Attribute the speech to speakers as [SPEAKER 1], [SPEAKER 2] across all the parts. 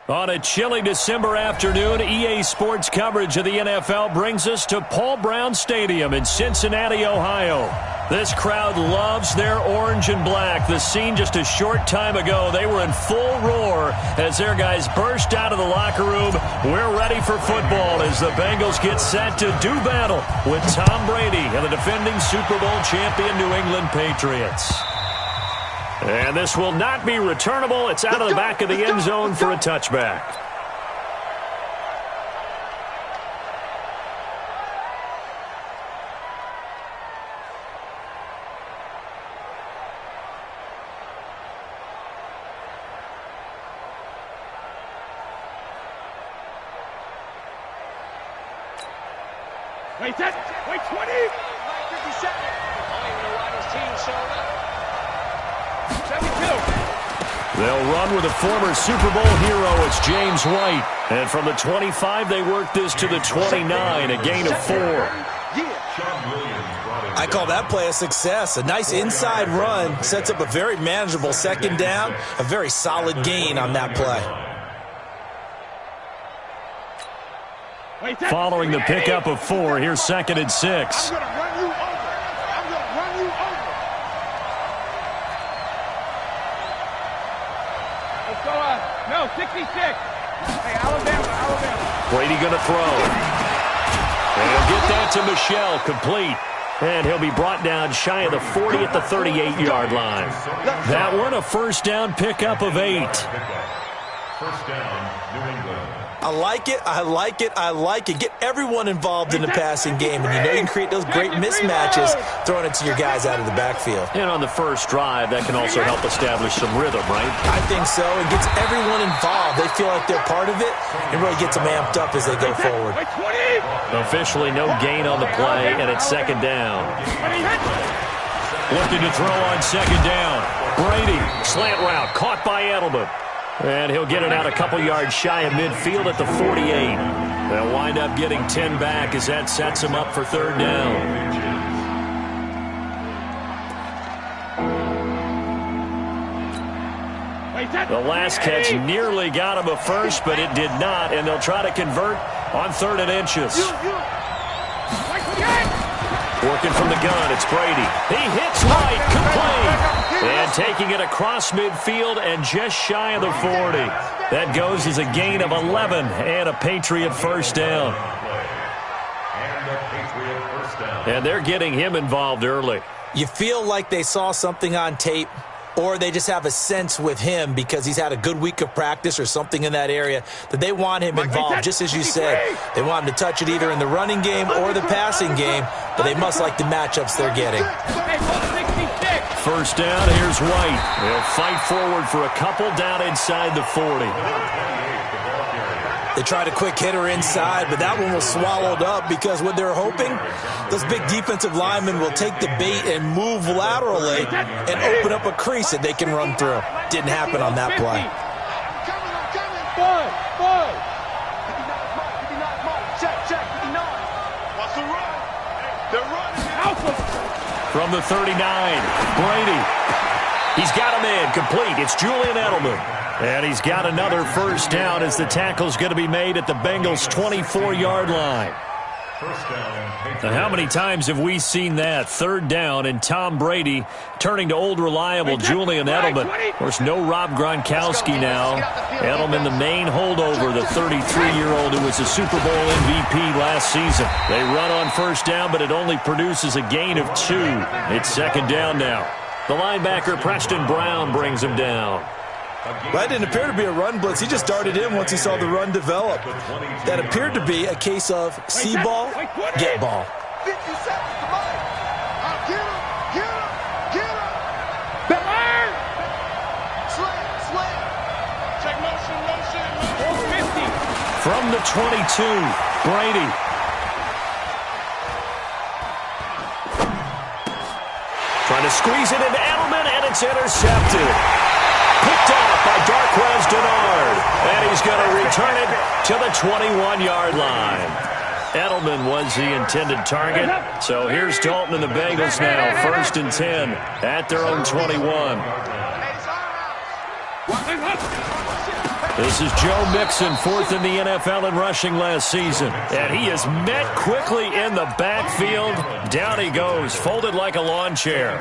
[SPEAKER 1] On a chilly December afternoon, EA Sports coverage of the NFL brings us to Paul Brown Stadium in Cincinnati, Ohio. This crowd loves their orange and black. The scene just a short time ago, they were in full roar as their guys burst out of the locker room. We're ready for football as the Bengals get set to do battle with Tom Brady and the defending Super Bowl champion New England Patriots. And this will not be returnable. It's out of the back of the end zone for a touchback.
[SPEAKER 2] Wait 10, wait 20. 50 seconds. I don't even know why this team showed up. 72.
[SPEAKER 1] They'll run with a former Super Bowl hero. It's James White. And from the 25, they work this to the 29, a gain of 4.
[SPEAKER 3] I call that play a success. A nice inside run sets up a very manageable second down. A very solid gain on that play.
[SPEAKER 1] Following the pickup of 4, here's 2nd and 6.
[SPEAKER 2] I'm going to run you over. I'm going to run you over. Let's go no, 66. Hey, Alabama.
[SPEAKER 1] Brady going to throw. And he'll get that to Michel, complete. And he'll be brought down shy of the 40 at the 38-yard line. That one a first down pickup of 8.
[SPEAKER 4] First down, New England.
[SPEAKER 3] I like it, I like it, I like it. Get everyone involved in the passing game, and you know you can create those great mismatches throwing it to your guys out of the backfield.
[SPEAKER 1] And on the first drive, that can also help establish some rhythm, right?
[SPEAKER 3] I think so. It gets everyone involved. They feel like they're part of it and really gets them amped up as they go forward.
[SPEAKER 1] Officially no gain on the play, and it's 2nd down. Looking to throw on 2nd down. Brady, slant route, caught by Edelman. And he'll get it out a couple yards shy of midfield at the 48. They'll wind up getting 10 back as that sets him up for 3rd down. The last catch nearly got him a first, but it did not, and they'll try to convert on 3rd and inches. Working from the gun, it's Brady. He hits White, complete. And taking it across midfield and just shy of the 40. That goes as a gain of 11 and a Patriot first down. And they're getting him involved early.
[SPEAKER 3] You feel like they saw something on tape, or they just have a sense with him because he's had a good week of practice or something in that area that they want him involved, just as you said. They want him to touch it either in the running game or the passing game, but they must like the matchups they're getting.
[SPEAKER 1] First down, here's White. They'll fight forward for a couple down inside the 40.
[SPEAKER 3] They tried a quick hitter inside, but that one was swallowed up because what they're hoping, those big defensive linemen will take the bait and move laterally and open up a crease that they can run through. Didn't happen on that play.
[SPEAKER 1] From the 39, Brady. He's got him in, complete. It's Julian Edelman. And he's got another first down as the tackle's going to be made at the Bengals' 24-yard line. Now, how many times have we seen that? 3rd down and Tom Brady turning to old reliable Julian Edelman. Of course, no Rob Gronkowski now. Edelman, the main holdover, the 33-year-old who was a Super Bowl MVP last season. They run on first down, but it only produces a gain of 2. It's 2nd down now. The linebacker, Preston Brown, brings him down.
[SPEAKER 3] That didn't appear to be a run blitz. He just darted in once he saw the run develop. That appeared to be a case of see ball, get ball.
[SPEAKER 2] 50 seconds to mine. Get him. Biller! Slam. Check motion. 450.
[SPEAKER 1] From the 22, Brady. Trying to squeeze it into Edelman, and it's intercepted. Picked off by Darquez Denard. And he's going to return it to the 21-yard line. Edelman was the intended target. So here's Dalton and the Bengals now. 1st and 10 at their own 21. This is Joe Mixon, fourth in the NFL in rushing last season. And he is met quickly in the backfield. Down he goes, folded like a lawn chair.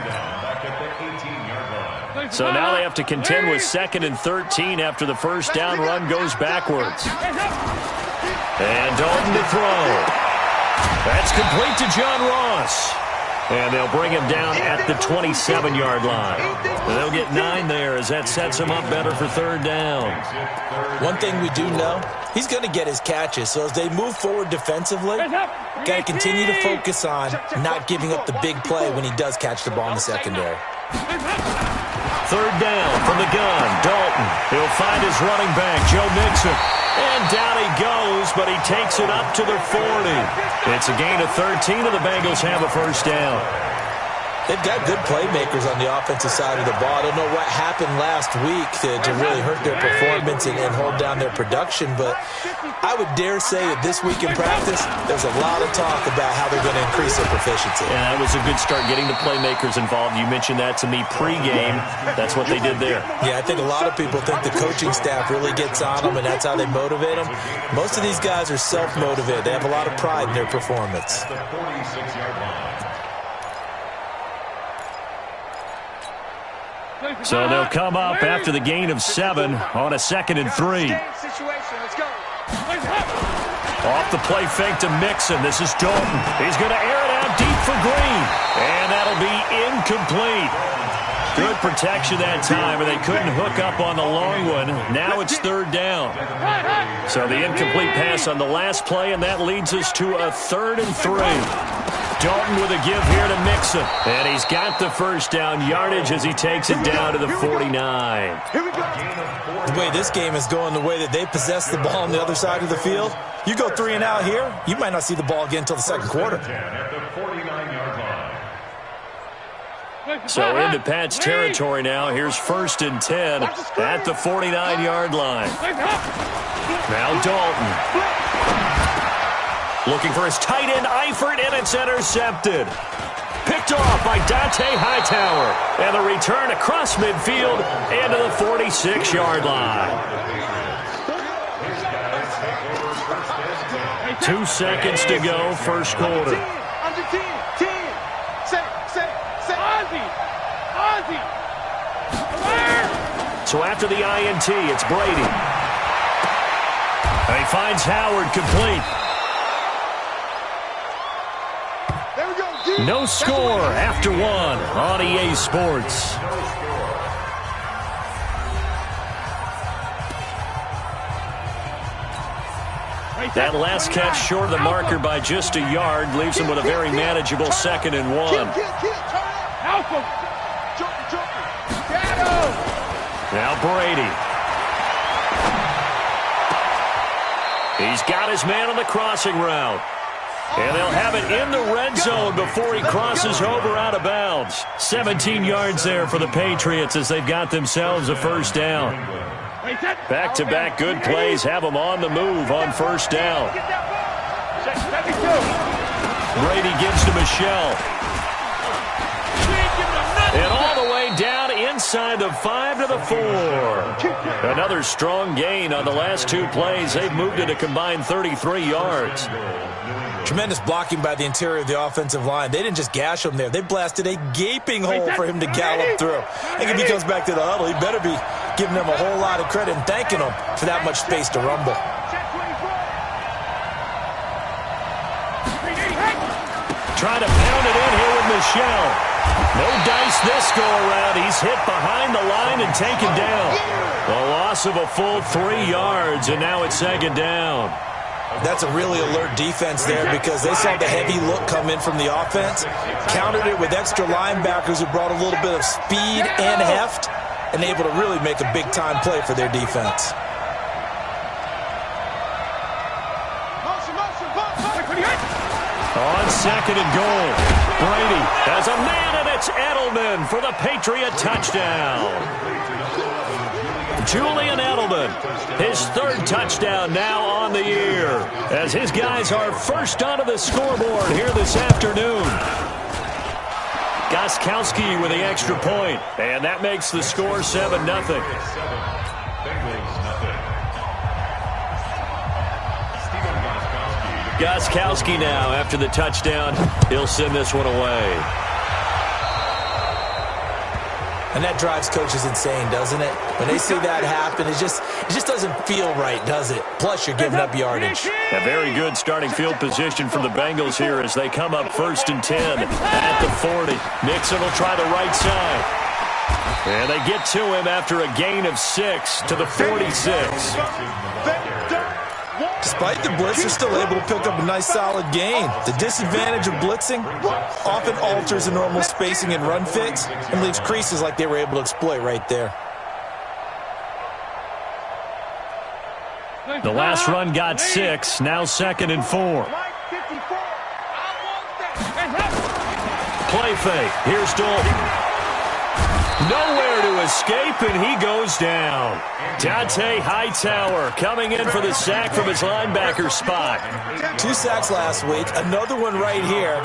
[SPEAKER 1] So now they have to contend with 2nd and 13 after the first down run goes backwards. And Dalton to throw. That's complete to John Ross. And they'll bring him down at the 27-yard line. They'll get 9 there as that sets him up better for 3rd down.
[SPEAKER 3] One thing we do know, he's going to get his catches. So as they move forward defensively, got to continue to focus on not giving up the big play when he does catch the ball in the secondary.
[SPEAKER 1] 3rd down from the gun. Dalton. He'll find his running back, Joe Mixon. And down he goes, but he takes it up to the 40. It's a gain of 13, and the Bengals have a first down.
[SPEAKER 3] They've got good playmakers on the offensive side of the ball. I don't know what happened last week to really hurt their performance and hold down their production, but I would dare say that this week in practice, there's a lot of talk about how they're going to increase their proficiency.
[SPEAKER 1] Yeah, that was a good start, getting the playmakers involved. You mentioned that to me pregame. That's what they did there.
[SPEAKER 3] Yeah, I think a lot of people think the coaching staff really gets on them, and that's how they motivate them. Most of these guys are self-motivated. They have a lot of pride in their performance.
[SPEAKER 1] So they'll come up after the gain of 7 on a 2nd and 3. Off the play fake to Mixon. This is Dalton. He's going to air it out deep for Green. And that'll be incomplete. Good protection that time, and they couldn't hook up on the long one. Now it's 3rd down. So the incomplete pass on the last play, and that leads us to a 3rd and 3. Dalton with a give here to Mixon. And he's got the first down yardage as he takes it down to the 49.
[SPEAKER 3] The way this game is going, the way that they possess the ball on the other side of the field, you go 3 and out here, you might not see the ball again until the 2nd quarter.
[SPEAKER 1] So into Pat's territory now. Here's 1st and 10 at the 49-yard line. Now Dalton. Looking for his tight end, Eifert, and it's intercepted. Picked off by Dante Hightower. And the return across midfield and to the 46-yard line. 2 seconds to go, first quarter. So after the INT, it's Brady. And he finds Howard complete. No score after 1 on EA Sports. That last catch short of the marker by just a yard leaves him with a very manageable 2nd and 1. Now Brady. He's got his man on the crossing route. And they'll have it in the red zone before he crosses over out of bounds. 17 yards there for the Patriots as they've got themselves a first down. Back-to-back good plays have them on the move on first down. Brady gives to Michelle. And all the way down inside the 5 to the 4. Another strong gain on the last 2 plays. They've moved it a combined 33 yards.
[SPEAKER 3] Tremendous blocking by the interior of the offensive line. They didn't just gash him there. They blasted a gaping hole for him to gallop through. I think if he comes back to the huddle, he better be giving them a whole lot of credit and thanking them for that much space to rumble.
[SPEAKER 1] Trying to pound it in here with Michelle. No dice this go-around. He's hit behind the line and taken down. A loss of a full 3 yards, and now it's 2nd down.
[SPEAKER 3] That's a really alert defense there because they saw the heavy look come in from the offense, countered it with extra linebackers who brought a little bit of speed and heft, and able to really make a big-time play for their defense.
[SPEAKER 1] On 2nd and goal, Brady has a man, and it's Edelman for the Patriot touchdown. Julian Edelman, his 3rd touchdown now on the year, as his guys are first onto the scoreboard here this afternoon. Gostkowski with the extra point, and that makes the score 7-0. Gostkowski now, after the touchdown, he'll send this one away.
[SPEAKER 3] And that drives coaches insane, doesn't it? When they see that happen, it just doesn't feel right, does it? Plus, you're giving up yardage.
[SPEAKER 1] A very good starting field position for the Bengals here as they come up 1st and 10 at the 40. Mixon will try the right side. And they get to him after a gain of 6 to the 46.
[SPEAKER 3] Despite the blitz, they're still able to pick up a nice, solid gain. The disadvantage of blitzing often alters the normal spacing and run fits and leaves creases like they were able to exploit right there.
[SPEAKER 1] The last run got 6, now 2nd and 4. Play fake. Here's Dalton. Nowhere to escape, and he goes down. Dante Hightower coming in for the sack from his linebacker spot.
[SPEAKER 3] 2 sacks last week, another one right here.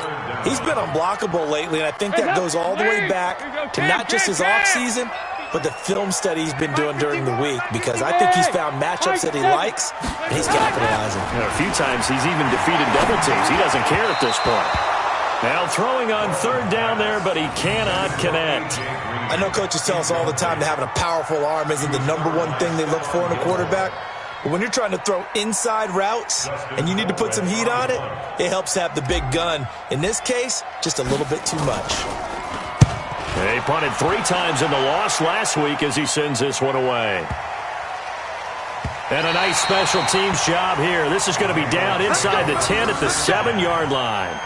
[SPEAKER 3] He's been unblockable lately, and I think that goes all the way back to not just his offseason, but the film study he's been doing during the week, because I think he's found matchups that he likes, and he's capitalizing.
[SPEAKER 1] A few times he's even defeated double teams. He doesn't care at this point. Now throwing on 3rd down there, but he cannot connect.
[SPEAKER 3] I know coaches tell us all the time that having a powerful arm isn't the #1 thing they look for in a quarterback. But when you're trying to throw inside routes and you need to put some heat on it, it helps have the big gun. In this case, just a little bit too much.
[SPEAKER 1] They punted 3 times in the loss last week as he sends this one away. And a nice special teams job here. This is going to be down inside the 10 at the 7-yard line.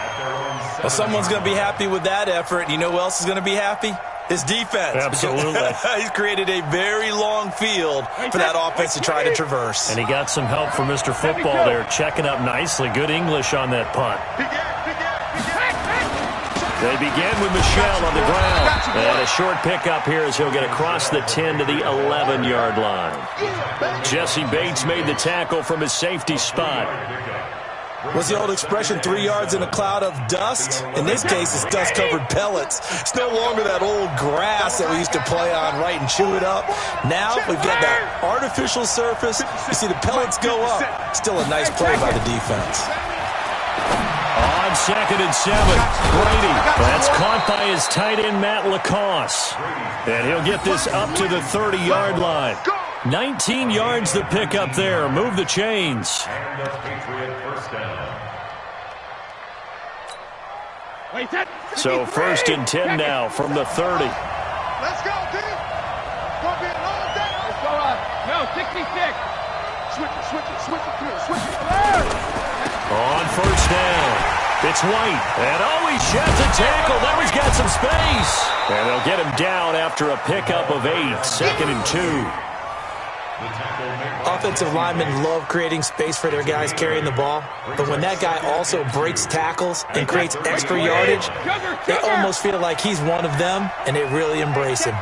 [SPEAKER 3] Well, someone's going to be happy with that effort. You know who else is going to be happy? His defense.
[SPEAKER 1] Absolutely.
[SPEAKER 3] He's created a very long field for that offense to try to traverse.
[SPEAKER 1] And he got some help from Mr. Football there, checking up nicely. Good English on that punt. They begin with Michel on the ground. And a short pickup here as he'll get across the 10 to the 11-yard line. Jesse Bates made the tackle from his safety spot.
[SPEAKER 3] What's the old expression, 3 yards in a cloud of dust? In this case, it's dust-covered pellets. It's no longer that old grass that we used to play on, right, and chew it up. Now we've got that artificial surface. You see the pellets go up. Still a nice play by the defense.
[SPEAKER 1] On 2nd and 7, Brady. That's caught by his tight end, Matt Lacoste. And he'll get this up to the 30-yard line. 19 yards to pick up there. Move the chains. So 1st and 10 now from the 30.
[SPEAKER 2] Let's go, team. Gonna be a long day. Let's go up. No, 66. Switch it.
[SPEAKER 1] On 1st down, it's White. And he sheds a tackle. Now he's got some space. And they'll get him down after a pickup of 8. 2nd and 2.
[SPEAKER 3] Offensive linemen love creating space for their guys carrying the ball, but when that guy also breaks tackles and creates extra yardage, they almost feel like he's one of them, and they really embrace him.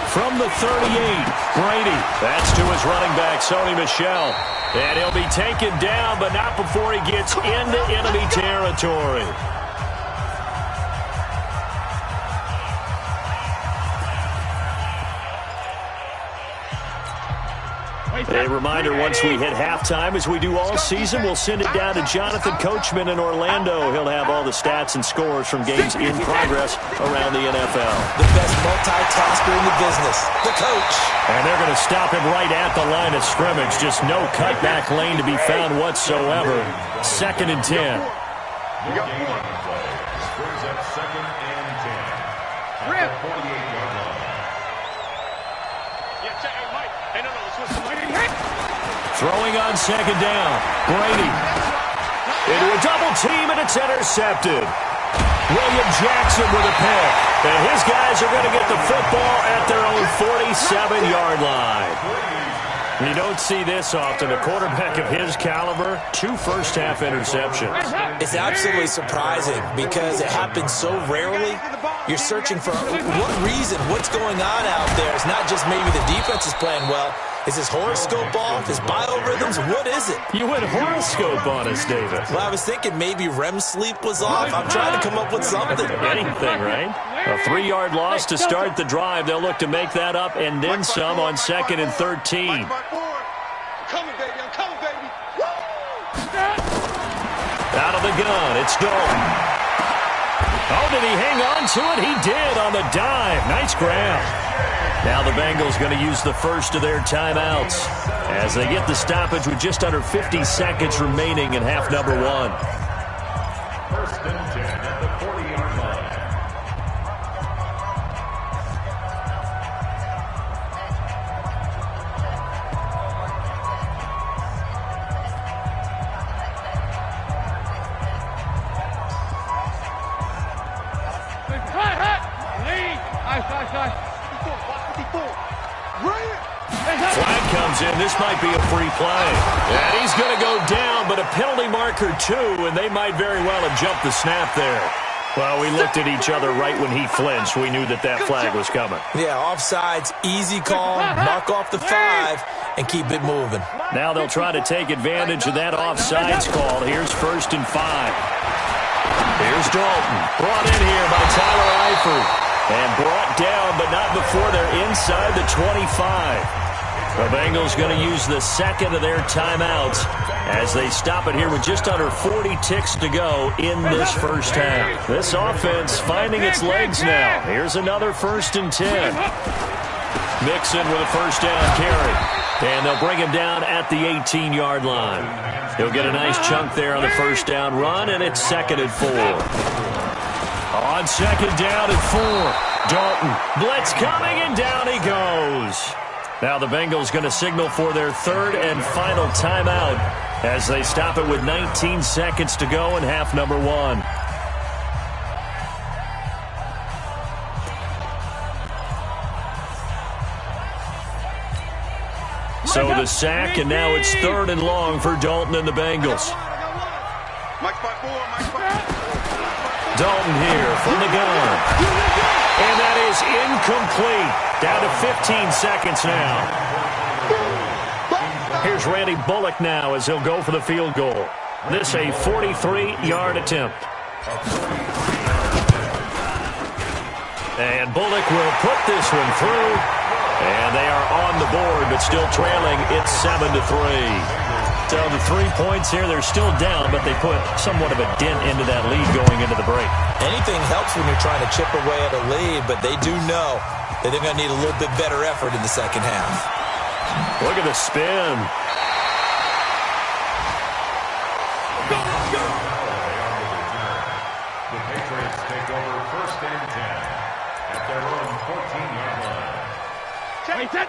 [SPEAKER 1] From the 38, Brady. That's to his running back, Sony Michel. And he'll be taken down, but not before he gets into enemy territory. A reminder, once we hit halftime, as we do all season, we'll send it down to Jonathan Coachman in Orlando. He'll have all the stats and scores from games in progress around the NFL.
[SPEAKER 3] The best multitasker in the business, the coach.
[SPEAKER 1] And they're going to stop him right at the line of scrimmage. Just no cutback lane to be found whatsoever. 2nd and 10.
[SPEAKER 4] Spurs at 2nd and 10. At the 48-yard line.
[SPEAKER 1] Throwing on 2nd down. Brady. Into a double team, and it's intercepted. William Jackson with a pick. And his guys are going to get the football at their own 47-yard line. You don't see this often. A quarterback of his caliber, 2 first-half interceptions.
[SPEAKER 3] It's absolutely surprising because it happens so rarely. You're searching for what reason, what's going on out there. It's not just maybe the defense is playing well. Is his horoscope off? His biorhythms? What is it?
[SPEAKER 1] You went horoscope on us, David.
[SPEAKER 3] Well, I was thinking maybe REM sleep was off. I'm trying to come up with something.
[SPEAKER 1] Anything, right? A 3-yard loss to start the drive. They'll look to make that up and then some on 2nd and 13.
[SPEAKER 2] I'm coming, baby. I'm coming.
[SPEAKER 1] From the gun, it's Dalton. Oh, did he hang on to it? He did on the dive. Nice grab. Now the Bengals going to use the first of their timeouts as they get the stoppage with just under 50 seconds remaining in half number one.
[SPEAKER 4] First and 10 at the 40-yard line.
[SPEAKER 1] Flag comes in. This might be a free play. And he's going to go down, but a penalty marker too, and they might very well have jumped the snap there. Well, we looked at each other right when he flinched. We knew that flag was coming.
[SPEAKER 3] Yeah, offsides, easy call, mark off the 5, and keep it moving.
[SPEAKER 1] Now they'll try to take advantage of that offsides call. Here's 1st and 5. Here's Dalton, brought in here by Tyler Eifert. And brought down, but not before they're inside the 25. The Bengals going to use the second of their timeouts as they stop it here with just under 40 ticks to go in this first half. This offense finding its legs now. Here's another 1st and 10. Mixon with a first down carry. And they'll bring him down at the 18-yard line. He'll get a nice chunk there on the first down run, and it's 2nd and 4. On 2nd down and 4. Dalton, blitz coming, and down he goes. Now the Bengals going to signal for their 3rd and final timeout as they stop it with 19 seconds to go in half number one. So the sack, and now it's 3rd and long for Dalton and the Bengals. Dalton here from the gun. And that is incomplete. Down to 15 seconds now. Here's Randy Bullock now as he'll go for the field goal. This a 43-yard attempt. And Bullock will put this one through. And they are on the board, but still trailing. It's 7-3. So the 3 points here, they're still down, but they put somewhat of a dent into that lead going into the break.
[SPEAKER 3] Anything helps when you're trying to chip away at a lead, but they do know that they're going to need a little bit better effort in the second half.
[SPEAKER 1] Look at the spin.
[SPEAKER 4] The Patriots take over 1st and 10 at their own 14-yard line.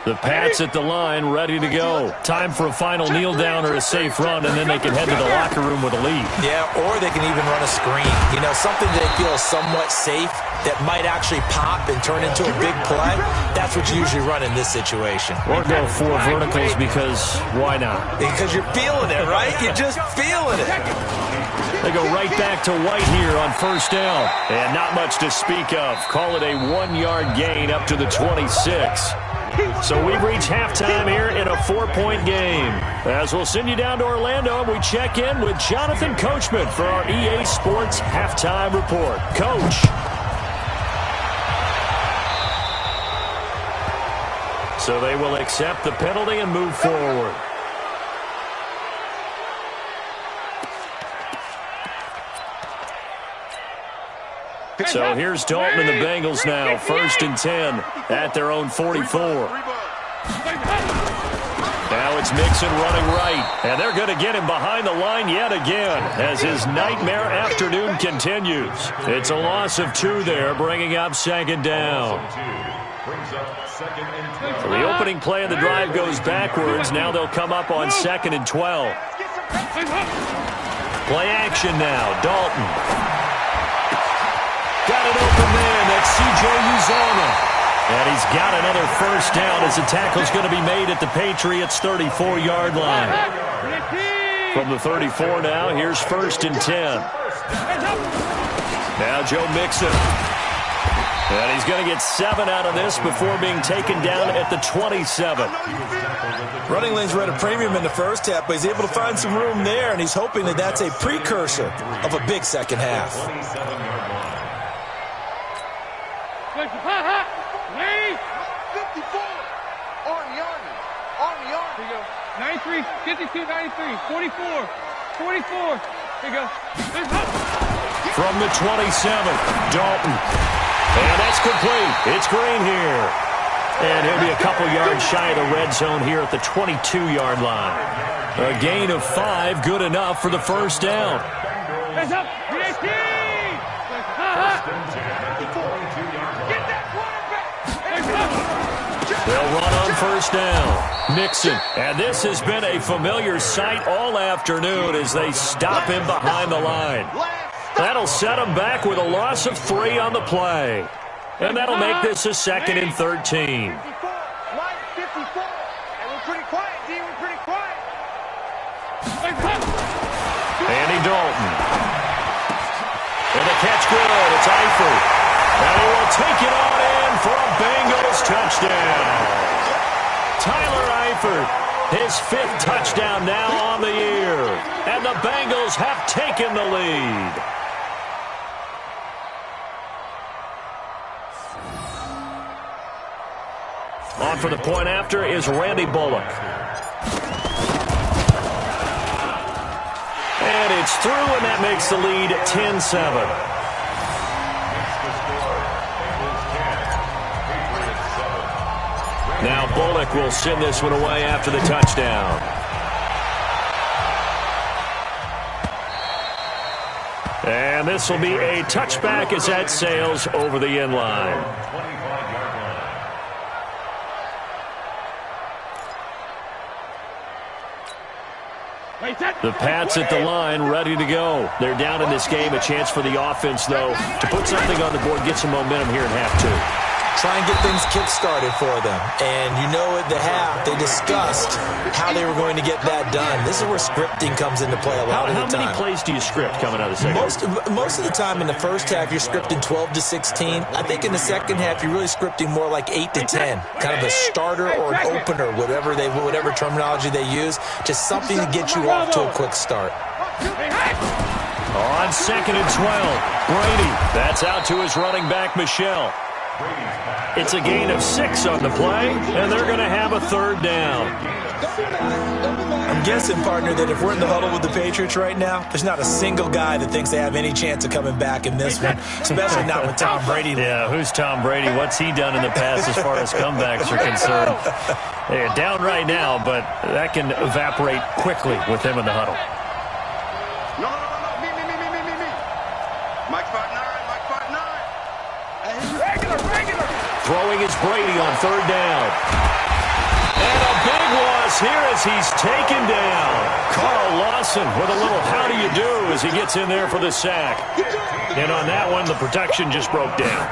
[SPEAKER 1] The Pats at the line, ready to go. Time for a final kneel down or a safe run, and then they can head to the locker room with a lead.
[SPEAKER 3] Yeah, or they can even run a screen. You know, something they feel is somewhat safe that might actually pop and turn into a big play. That's what you usually run in this situation.
[SPEAKER 1] Or go 4 verticals because why not?
[SPEAKER 3] Because you're feeling it, right? You're just feeling it.
[SPEAKER 1] They go right back to White here on 1st down. And not much to speak of. Call it a 1-yard gain up to the 26. So we reach halftime here in a 4-point game. As we'll send you down to Orlando, and we check in with Jonathan Coachman for our EA Sports Halftime Report. Coach. So they will accept the penalty and move forward. So here's Dalton and the Bengals now, 1st and 10 at their own 44. Now it's Mixon running right, and they're going to get him behind the line yet again as his nightmare afternoon continues. It's a loss of 2 there, bringing up 2nd down. So the opening play of the drive goes backwards. Now they'll come up on 2nd and 12. Play action now, Dalton. Got it open man. That's C.J. Uzomah. And he's got another 1st down as the tackle's going to be made at the Patriots' 34-yard line. From the 34 now, here's 1st and 10. Now Joe Mixon. And he's going to get 7 out of this before being taken down at the 27.
[SPEAKER 3] Running lanes were at a premium in the first half, but he's able to find some room there, and he's hoping that that's a precursor of a big second half.
[SPEAKER 2] 93, 52, 93, 44, 44, Here you go.
[SPEAKER 1] From the 27, Dalton. And that's complete. It's Green here. And he'll be a couple yards shy of the red zone here at the 22-yard line. A gain of 5, good enough for the first down.
[SPEAKER 2] Hands up. PhD. Get that quarterback.
[SPEAKER 1] They'll run on first down. Mixon. And this has been a familiar sight all afternoon as they stop him behind the line. That'll set him back with a loss of 3 on the play. And that'll make this a 2nd and 13.
[SPEAKER 2] 54. Line 54. And we're pretty quiet, D. We're pretty quiet.
[SPEAKER 1] Andy Dalton. And the catch good. It's Eifert. And he will take it on in for a Bengals touchdown. Tyler Eifert, his 5th touchdown now on the year. And the Bengals have taken the lead. On for the point after is Randy Bullock. And it's through, and that makes the lead 10-7. Now Bullock will send this one away after the touchdown. And this will be a touchback as that sails over the end line. The Pats at the line, ready to go. They're down in this game. A chance for the offense, though, to put something on the board, get some momentum here in half 2.
[SPEAKER 3] Try and get things kick-started for them. And you know at the half, they discussed how they were going to get that done. This is where scripting comes into play a lot of the time.
[SPEAKER 1] How many plays do you script coming out of the second?
[SPEAKER 3] Most of the time in the first half, you're scripting 12 to 16. I think in the second half, you're really scripting more like 8 to 10. Kind of a starter or an opener, whatever terminology they use. Just something to get you off to a quick start.
[SPEAKER 1] On 2nd and 12, Brady. That's out to his running back, Michelle. It's a gain of 6 on the play, and they're going to have a 3rd down.
[SPEAKER 3] I'm guessing, partner, that if we're in the huddle with the Patriots right now, there's not a single guy that thinks they have any chance of coming back in this one, especially not with Tom Brady.
[SPEAKER 1] Yeah, who's Tom Brady? What's he done in the past as far as comebacks are concerned? They're down right now, but that can evaporate quickly with him in the huddle.
[SPEAKER 2] No. Me. Mike 5'9", Mike 5'9". Regular.
[SPEAKER 1] Throwing is Brady on 3rd down. And a big loss here as he's taken down. Carl Lawson with a little how do you do as he gets in there for the sack. And on that one, the protection just broke down.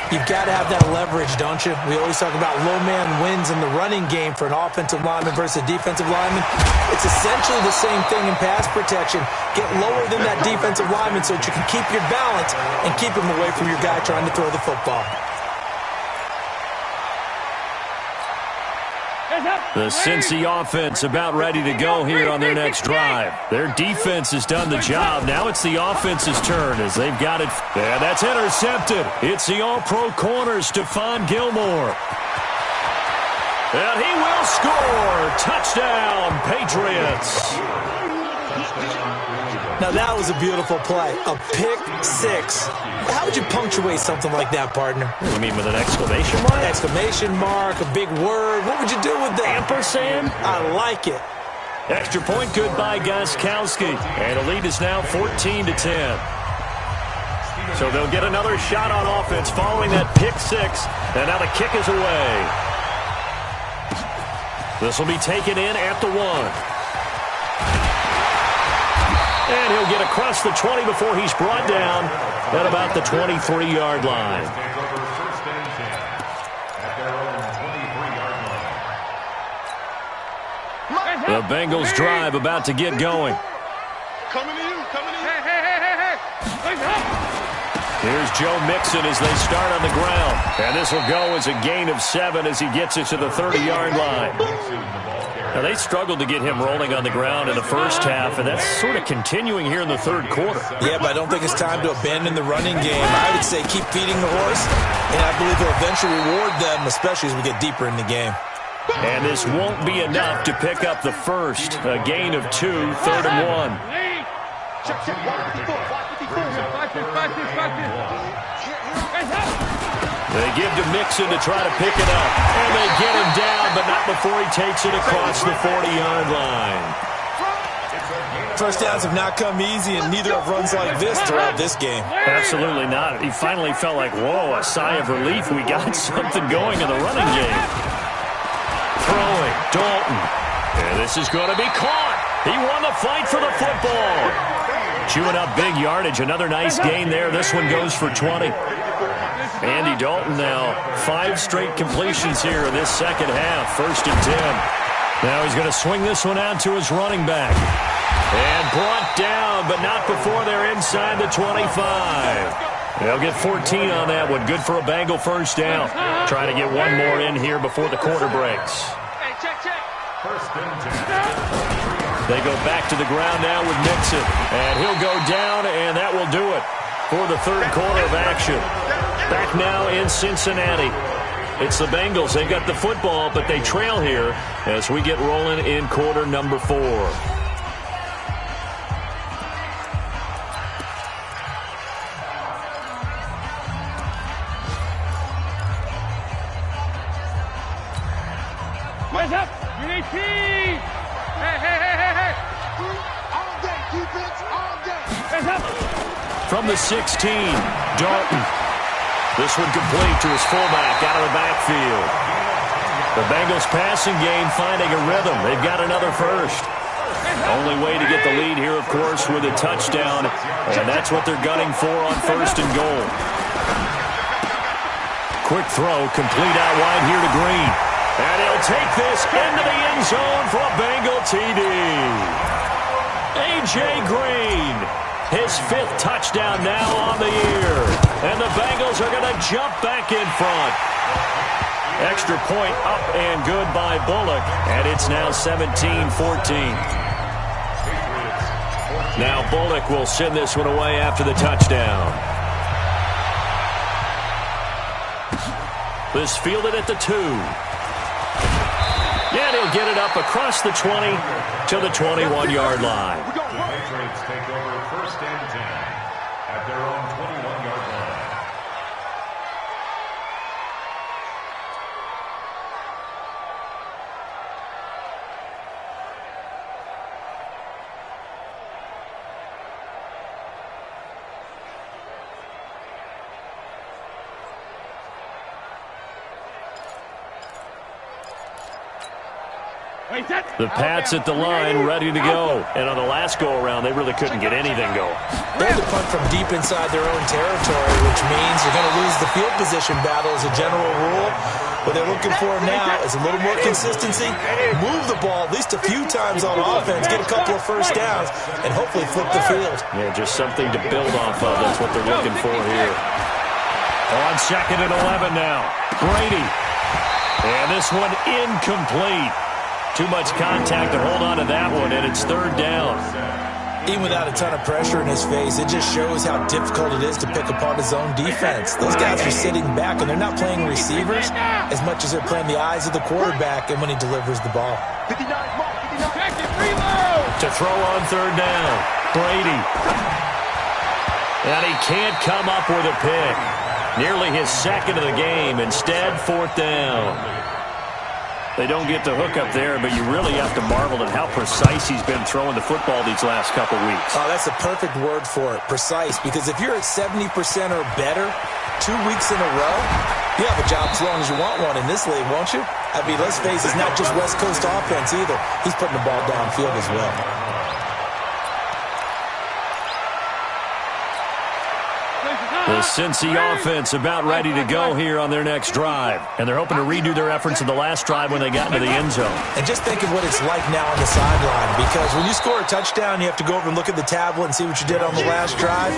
[SPEAKER 3] You've got to have that leverage, don't you? We always talk about low man wins in the running game for an offensive lineman versus a defensive lineman. It's essentially the same thing in pass protection. Get lower than that defensive lineman so that you can keep your balance and keep him away from your guy trying to throw the football.
[SPEAKER 1] The Cincy offense about ready to go here on their next drive. Their defense has done the job. Now it's the offense's turn as they've got it. And that's intercepted. It's the all-pro corner, Stephon Gilmore. And he will score. Touchdown, Patriots.
[SPEAKER 3] Now that was a beautiful play. A pick 6. How would you punctuate something like that, partner?
[SPEAKER 1] You mean with an exclamation mark?
[SPEAKER 3] Exclamation mark, a big word. What would you do with that?
[SPEAKER 1] Ampersand?
[SPEAKER 3] I like it.
[SPEAKER 1] Extra point good by Gostkowski. And the lead is now 14 to 10. So they'll get another shot on offense following that pick 6. And now the kick is away. This will be taken in at the 1. And he'll get across the 20 before he's brought down at about the 23-yard line. The Bengals drive about to get going.
[SPEAKER 2] Coming to you. Hey.
[SPEAKER 1] Here's Joe Mixon as they start on the ground. And this will go as a gain of 7 as he gets it to the 30-yard line. Now, they struggled to get him rolling on the ground in the first half, and that's sort of continuing here in the third quarter.
[SPEAKER 3] Yeah, but I don't think it's time to abandon the running game. I would say keep feeding the horse, and I believe he'll eventually reward them, especially as we get deeper in the game.
[SPEAKER 1] And this won't be enough to pick up the first. A gain of 2, 3rd and 1. They give to Mixon to try to pick it up. And they get him down, but not before he takes it across the 40-yard line.
[SPEAKER 3] First downs have not come easy, and neither have runs like this throughout this game.
[SPEAKER 1] Absolutely not. He finally felt like, whoa, a sigh of relief. We got something going in the running game. Throwing, Dalton. And this is going to be caught. He won the fight for the football. Chewing up big yardage. Another nice gain there. This one goes for 20. Andy Dalton now 5 straight completions here in this second half. 1st and 10. Now he's going to swing this one out to his running back. And brought down, but not before they're inside the 25. They'll get 14 on that one. Good for a Bengal first down. Trying to get one more in here before the quarter breaks.
[SPEAKER 2] Hey, check.
[SPEAKER 4] 1st and 10.
[SPEAKER 1] They go back to the ground now with Mixon. And he'll go down, and that will do it for the third quarter of action. Back now in Cincinnati. It's the Bengals. They've got the football, but they trail here as we get rolling in quarter number 4.
[SPEAKER 2] Hands up! You need speed! Hey! All day, defense, all day! Hands up!
[SPEAKER 1] From the 16, Dalton. This one complete to his fullback out of the backfield. The Bengals passing game finding a rhythm. They've got another first. Only way to get the lead here, of course, with a touchdown, and that's what they're gunning for on 1st and goal. Quick throw, complete out wide here to Green. And he'll take this into the end zone for a Bengal TD. A.J. Green, his 5th touchdown now on the year. And the Bengals are going to jump back in front. Extra point up and good by Bullock. And it's now 17-14. Now Bullock will send this one away after the touchdown. This fielded at the 2. And he'll get it up across the 20 to the 21-yard line.
[SPEAKER 4] The Patriots take over 1st and 10 at their own 21-yard line.
[SPEAKER 1] The Pats at the line, ready to go. And on the last go-around, they really couldn't get anything going.
[SPEAKER 3] They had to punt from deep inside their own territory, which means you're going to lose the field position battle as a general rule. What they're looking for now is a little more consistency, move the ball at least a few times on offense, get a couple of first downs, and hopefully flip the field.
[SPEAKER 1] Yeah, just something to build off of. That's what they're looking for here. On 2nd and 11 now. Brady. And this one incomplete. Too much contact to hold on to that one, and it's 3rd down.
[SPEAKER 3] Even without a ton of pressure in his face, it just shows how difficult it is to pick apart his own defense. Those guys are sitting back, and they're not playing receivers as much as they're playing the eyes of the quarterback and when he delivers the ball.
[SPEAKER 2] 59, reload!
[SPEAKER 1] To throw on 3rd down. Brady. And he can't come up with a pick. Nearly his 2nd of the game. Instead, 4th down. They don't get the hook up there, but you really have to marvel at how precise he's been throwing the football these last couple weeks.
[SPEAKER 3] Oh, that's a perfect word for it, precise, because if you're at 70% or better 2 weeks in a row, you have a job as long as you want one in this league, won't you? I mean, let's face it, it's not just West Coast offense either. He's putting the ball downfield as well.
[SPEAKER 1] The Cincy offense about ready to go here on their next drive. And they're hoping to redo their efforts in the last drive when they got into the end zone.
[SPEAKER 3] And just think of what it's like now on the sideline, because when you score a touchdown, you have to go over and look at the tablet and see what you did on the last drive.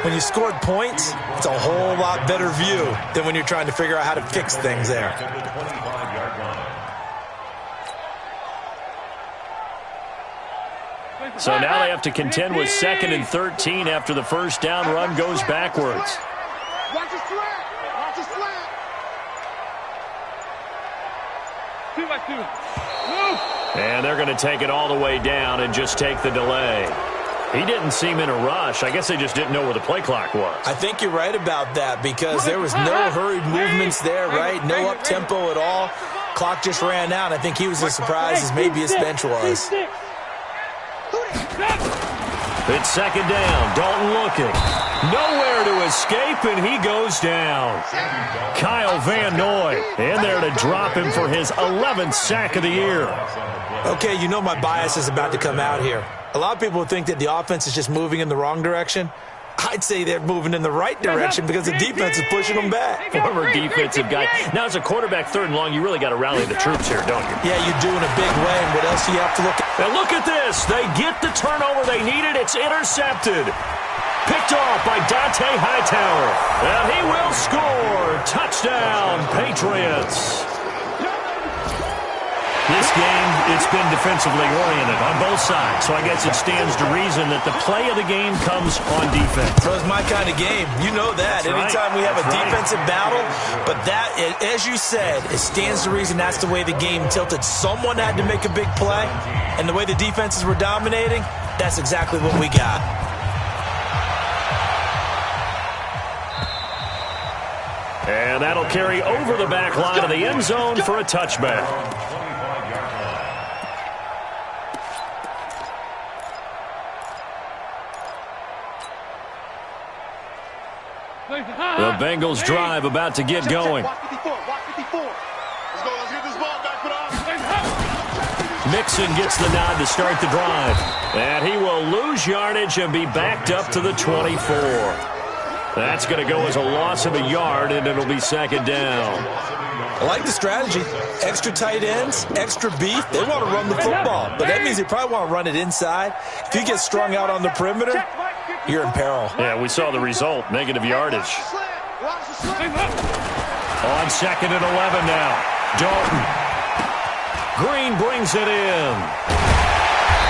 [SPEAKER 3] When you scored points, it's a whole lot better view than when you're trying to figure out how to fix things there.
[SPEAKER 1] So now they have to contend with 2nd and 13 after the first down run goes backwards.
[SPEAKER 2] Watch the slant! Watch the slant! 2-by-2. Move!
[SPEAKER 1] And they're going to take it all the way down and just take the delay. He didn't seem in a rush. I guess they just didn't know where the play clock was.
[SPEAKER 3] I think you're right about that because there was no hurried movements there, right? No up-tempo at all. Clock just ran out. I think he was as surprised as maybe his bench was.
[SPEAKER 1] It's second down. Dalton looking. Nowhere to escape, and he goes down. Kyle Van Noy in there to drop him for his 11th sack of the year.
[SPEAKER 3] Okay, you know my bias is about to come out here. A lot of people think that the offense is just moving in the wrong direction. I'd say they're moving in the right direction because the defense is pushing them back.
[SPEAKER 1] Former defensive guy. Now, as a quarterback, 3rd and long, you really got to rally the troops here, don't you?
[SPEAKER 3] Yeah, you do in a big way. And what else do you have to look at?
[SPEAKER 1] And look at this. They get the turnover they needed. It's intercepted. Picked off by Dante Hightower. And he will score. Touchdown, Patriots. This game, it's been defensively oriented on both sides, so I guess it stands to reason that the play of the game comes on defense.
[SPEAKER 3] So it's my kind of game. You know that.
[SPEAKER 1] That's
[SPEAKER 3] Anytime
[SPEAKER 1] right.
[SPEAKER 3] we have
[SPEAKER 1] That's
[SPEAKER 3] a defensive battle, but that, as you said, it stands to reason that's the way the game tilted. Someone had to make a big play, and the way the defenses were dominating, that's exactly what we got.
[SPEAKER 1] And that'll carry over the back line of the end zone for a touchback. The Bengals drive about to get going. Mixon gets the nod to start the drive. And he will lose yardage and be backed up to the 24. That's going to go as a loss of a yard, and it'll be second down.
[SPEAKER 3] I like the strategy. Extra tight ends, extra beef. They want to run the football, but that means they probably want to run it inside. If you get strung out on the perimeter, you're in peril.
[SPEAKER 1] Yeah, we saw the result, negative yardage. On 2nd and 11 now. Dalton. Green brings it in.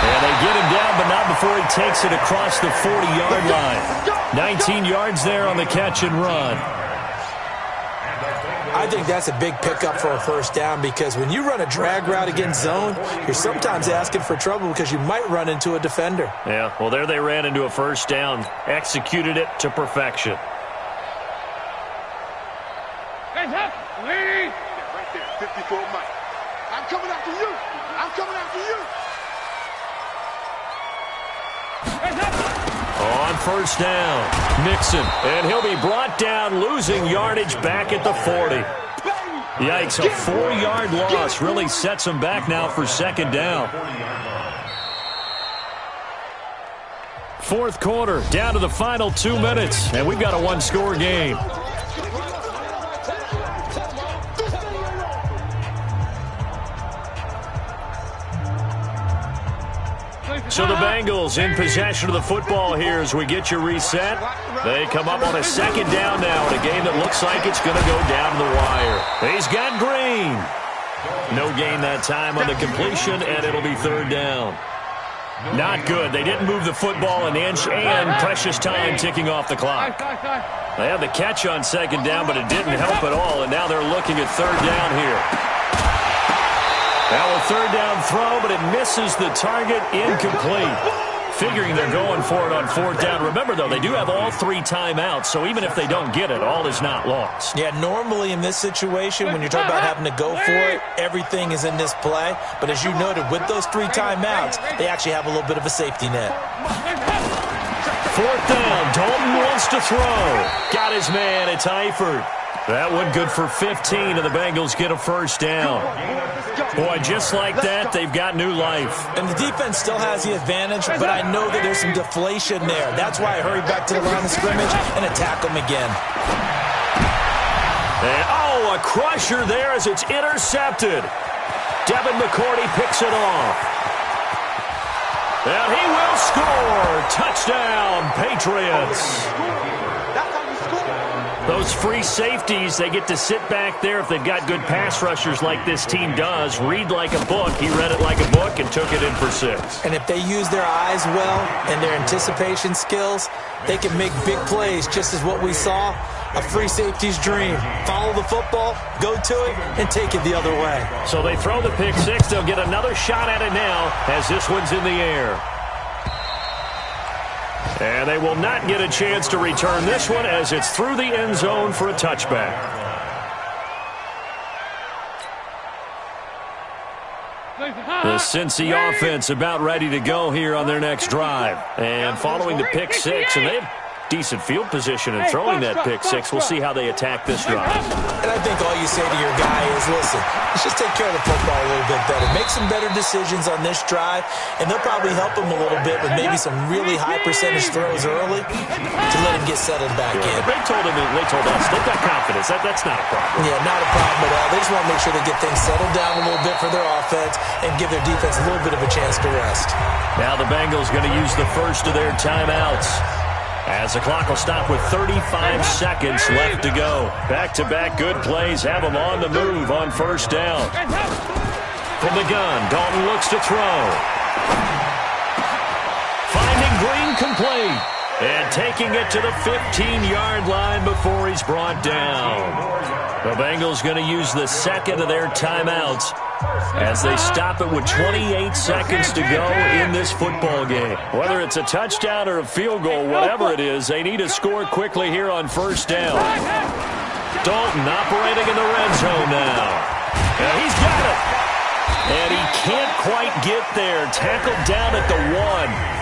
[SPEAKER 1] And they get him down, but not before he takes it across the 40-yard line. 19 yards there on the catch and run.
[SPEAKER 3] I think that's a big pickup for a first down because when you run a drag route against zone, you're sometimes asking for trouble because you might run into a defender.
[SPEAKER 1] Yeah, well, there they ran into a first down. Executed it to perfection.
[SPEAKER 2] Hands up, ladies. Right there, 54 Mike. I'm coming after you. I'm coming after you. Hands up.
[SPEAKER 1] On first down, Mixon, and he'll be brought down, losing yardage back at the 40. Yikes, a 4-yard loss really sets him back now for second down. 4th quarter, down to the final 2 minutes, and we've got a 1-score game. So the Bengals in possession of the football here as we get you reset. They come up on a second down now in a game that looks like it's going to go down to the wire. He's got Green. No gain that time on the completion, and it'll be 3rd down. Not good. They didn't move the football an inch, and precious time ticking off the clock. They had the catch on second down, but it didn't help at all, and now they're looking at 3rd down here. Now a 3rd down throw, but it misses the target, incomplete. Figuring they're going for it on 4th down. Remember, though, they do have all 3 timeouts, so even if they don't get it, all is not lost.
[SPEAKER 3] Yeah, normally in this situation, when you're talking about having to go for it, everything is in this play. But as you noted, with those 3 timeouts, they actually have a little bit of a safety net.
[SPEAKER 1] 4th down, Dalton wants to throw. Got his man, it's Eifert. That one good for 15, and the Bengals get a first down. Boy, just like that, they've got new life.
[SPEAKER 3] And the defense still has the advantage, but I know that there's some deflation there. That's why I hurried back to the line of scrimmage and attack them again.
[SPEAKER 1] And, oh, a crusher there as it's intercepted. Devin McCourty picks it off. And he will score. Touchdown, Patriots. Those free safeties, they get to sit back there if they've got good pass rushers like this team does. Read like a book. He read it like a book and took it in for 6.
[SPEAKER 3] And if they use their eyes well and their anticipation skills, they can make big plays, just as what we saw, a free safety's dream. Follow the football, go to it, and take it the other way.
[SPEAKER 1] So they throw the pick 6. They'll get another shot at it now as this one's in the air. And they will not get a chance to return this one as it's through the end zone for a touchback. The Cincy offense about ready to go here on their next drive. And following the pick six, and they have decent field position in throwing that pick six. We'll see how they attack this drive.
[SPEAKER 3] And I think all you say to your guy is, listen, let's just take care of the football a little bit better. Make some better decisions on this drive, and they'll probably help him a little bit with maybe some really high percentage throws early to let him get settled back in.
[SPEAKER 1] They told us they've got confidence. That's not a problem.
[SPEAKER 3] Yeah, not a problem at all. They just want to make sure they get things settled down a little bit for their offense and give their defense a little bit of a chance to rest.
[SPEAKER 1] Now the Bengals going to use the first of their timeouts, as the clock will stop with 35 seconds left to go. Back-to-back good plays have them on the move on first down. From the gun, Dalton looks to throw. Finding Green complete. And taking it to the 15-yard line before he's brought down. The Bengals going to use the second of their timeouts as they stop it with 28 seconds to go in this football game. Whether it's a touchdown or a field goal, whatever it is, they need to score quickly here on first down. Dalton operating in the red zone now. And he's got it. And he can't quite get there. Tackled down at the 1.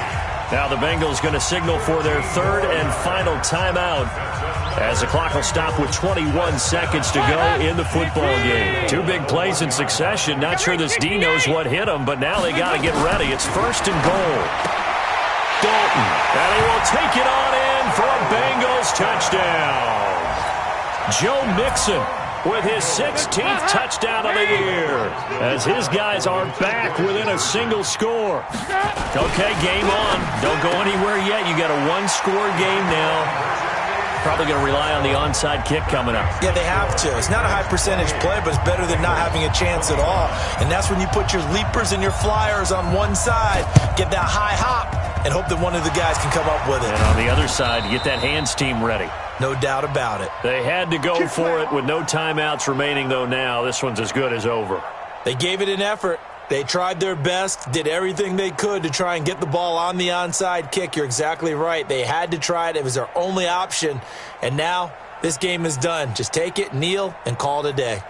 [SPEAKER 1] Now the Bengals going to signal for their third and final timeout as the clock will stop with 21 seconds to go in the football game. Two big plays in succession. Not sure this D knows what hit him, but now they got to get ready. It's first and goal. Dalton, and he will take it on in for a Bengals touchdown. Joe Mixon with his 16th touchdown of the year as his guys are back within a single score. Okay, game on. Don't go anywhere yet. You got a one-score game now. Probably going to rely on the onside kick coming up.
[SPEAKER 3] Yeah, they have to. It's not a high percentage play, but it's better than not having a chance at all. And that's when you put your leapers and your flyers on one side, get that high hop, and hope that one of the guys can come up with it.
[SPEAKER 1] And on the other side, you get that hands team ready.
[SPEAKER 3] No doubt about it.
[SPEAKER 1] They had to go for it with no timeouts remaining, though, now. This one's as good as over.
[SPEAKER 3] They gave it an effort. They tried their best, did everything they could to try and get the ball on the onside kick. You're exactly right. They had to try it. It was their only option. And now this game is done. Just take it, kneel, and call it a day.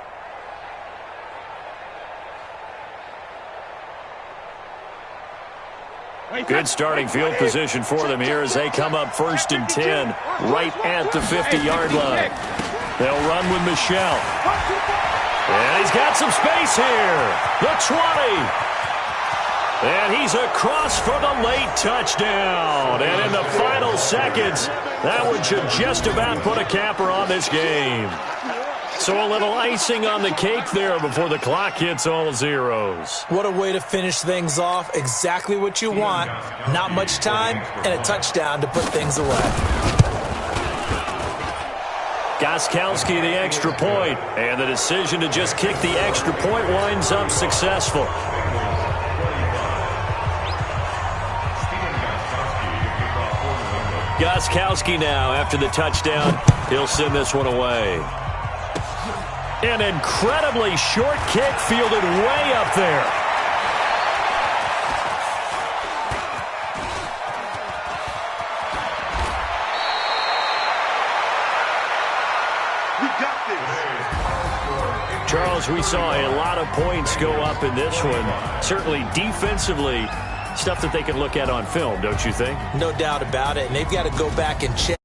[SPEAKER 1] Good starting field position for them here as they come up first and 10 right at the 50-yard line. They'll run with Michelle. And he's got some space here. The 20. And he's across for the late touchdown. And in the final seconds, that one should just about put a capper on this game. So a little icing on the cake there before the clock hits all zeros.
[SPEAKER 3] What a way to finish things off. Exactly what you want. Not much time and a touchdown to put things away.
[SPEAKER 1] Gostkowski the extra point. And the decision to just kick the extra point winds up successful. Gostkowski now after the touchdown. He'll send this one away. An incredibly short kick fielded way up there.
[SPEAKER 2] We got this.
[SPEAKER 1] Charles, we saw a lot of points go up in this one. Certainly defensively, stuff that they can look at on film, don't you think?
[SPEAKER 3] No doubt about it. And they've got to go back and check.